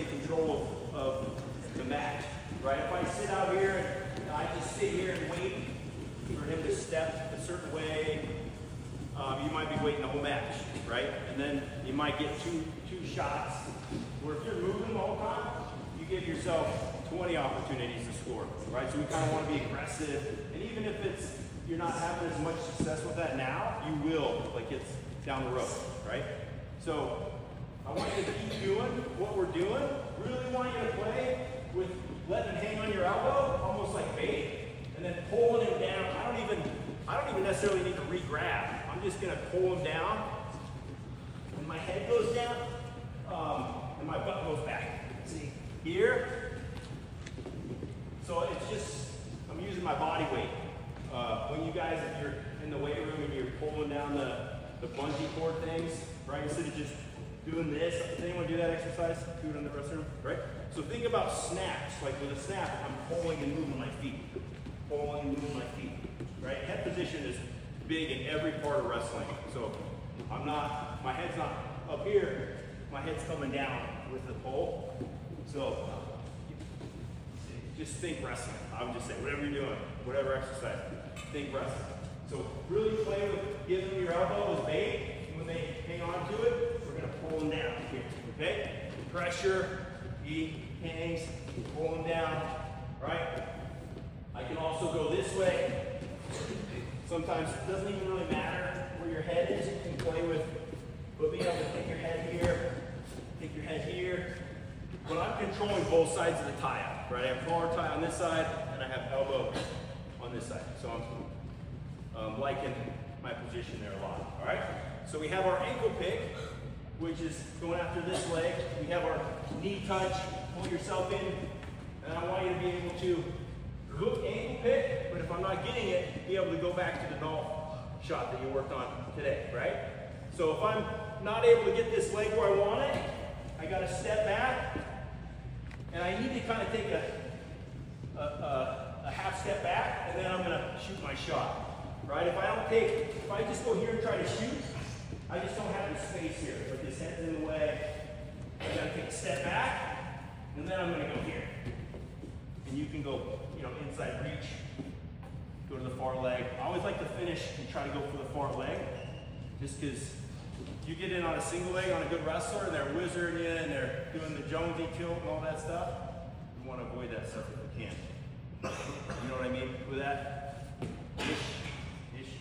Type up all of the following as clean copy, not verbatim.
take control of the match, right? If I sit out here and I just sit here and wait for him to step a certain way, you might be waiting the whole match, right? And then you might get two shots, where if you're moving the whole time, you give yourself 20 opportunities to score, right? So we kind of want to be aggressive, and even if you're not having as much success with that now, you will, like it's down the road, right? So I want you to keep doing what we're doing. Really want you to play with letting him hang on your elbow, almost like bait, and then pulling him down. I don't even necessarily need to re-grab. I'm just gonna pull him down, and my head goes down, and my butt goes back. See, here. So it's just, I'm using my body weight. When you guys, if you're in the weight room and you're pulling down the bungee cord things, right, instead of just doing this, does anyone do that exercise? Do it in the restroom, right? So think about snaps. Like with a snap, I'm pulling and moving my feet. Pulling and moving my feet, right? Head position is big in every part of wrestling. So my head's not up here, my head's coming down with the pull. So just think wrestling. I would just say, whatever you're doing, whatever exercise, think wrestling. So really play with giving them your elbow as bait. When they hang on to it, we're gonna pull them down here, okay? Pressure, he hangs, pull them down, right? I can also go this way. Sometimes it doesn't even really matter where your head is. You can play with, but being able to take your head here, take your head here. But I'm controlling both sides of the tie-up, right? I have collar tie on this side, and I have elbow on this side. So I'm liking my position there a lot, all right? So we have our ankle pick, which is going after this leg. We have our knee touch, pull yourself in, and I want you to be able to hook ankle pick, but if I'm not getting it, be able to go back to the null shot that you worked on today, right? So if I'm not able to get this leg where I want it, I gotta step back, and I need to kind of take a half step back, and then I'm gonna shoot my shot, right? If I just go here and try to shoot, I just don't have the space here. Like this head's in the way. I gotta take a step back, and then I'm gonna go here. And you can go, inside reach, go to the far leg. I always like to finish and try to go for the far leg, just because you get in on a single leg on a good wrestler, and they're wizarding you, and they're doing the Jonesy tilt and all that stuff. You want to avoid that stuff if you can. You know what I mean with that? Ish.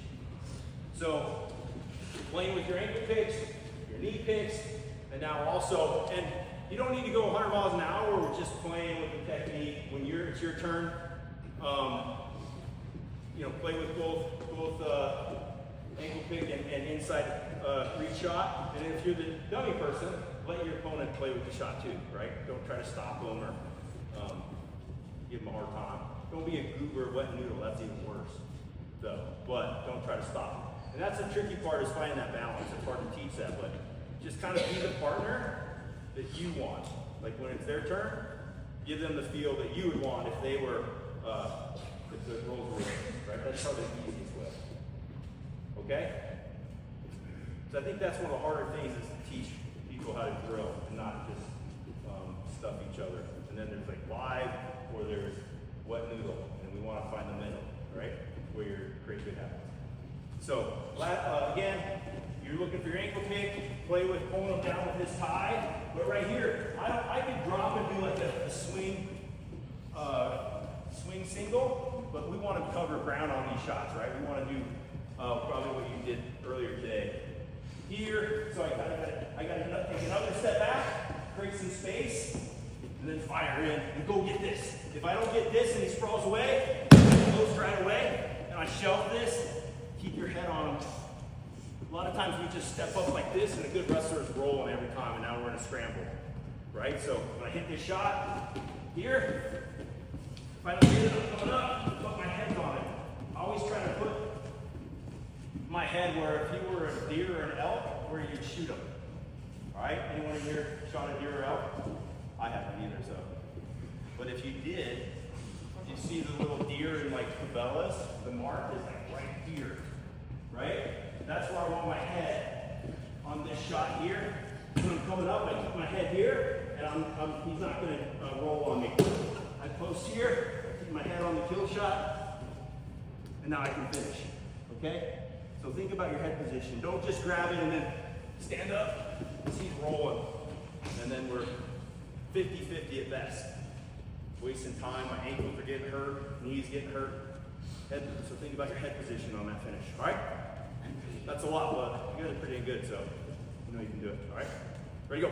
So, playing with your ankle picks, your knee picks, and now also, and you don't need to go 100 miles an hour. We're just playing with the technique. When it's your turn, play with both ankle pick and inside reach shot. And if you're the dummy person, let your opponent play with the shot too, right? Don't try to stop them or give them a hard time. Don't be a goober, wet noodle. That's even worse, though. But don't try to stop them. And that's the tricky part, is finding that balance. It's hard to teach that, but just kind of be the partner that you want. Like when it's their turn, give them the feel that you would want if they were, if the roles were reversed, right? That's probably the easiest way. Okay? So I think that's one of the harder things, is to teach people how to drill and not just stuff each other. And then there's like live, or there's wet noodle, and we want to find the middle, right? Where you create good habits. So again, you're looking for your ankle pick, play with pulling them down with this tie. But right here, I could drop and do like a swing single, but we want to cover ground on these shots, right? We want to do probably what you did earlier today. Here, so I gotta take another step back, create some space, and then fire in and go get this. If I don't get this and he sprawls away, he goes right away, and I shelf this, keep your head on him. A lot of times we just step up like this, and a good wrestler is rolling every time, and now we're in a scramble, right? So when I hit this shot here, if I don't get it, I'm coming up, put my head on it. I always try to put my head where if you were a deer or an elk, where you'd shoot them. All right? Anyone in here shot a deer or elk? I haven't either, so. But if you did, you see the little deer in like favelas, the mark is like right here, right? That's where I want my head on this shot here. When I'm coming up, I keep my head here, and I'm he's not going to roll on me. I post here, keep my head on the kill shot, and now I can finish. Okay? So think about your head position. Don't just grab it and then stand up. He's rolling. And then we're 50-50 at best. Wasting time, my ankles are getting hurt, knees getting hurt. Head, so think about your head position on that finish. All right? That's a lot, but you guys are pretty good, so you know you can do it. All right? Ready, go.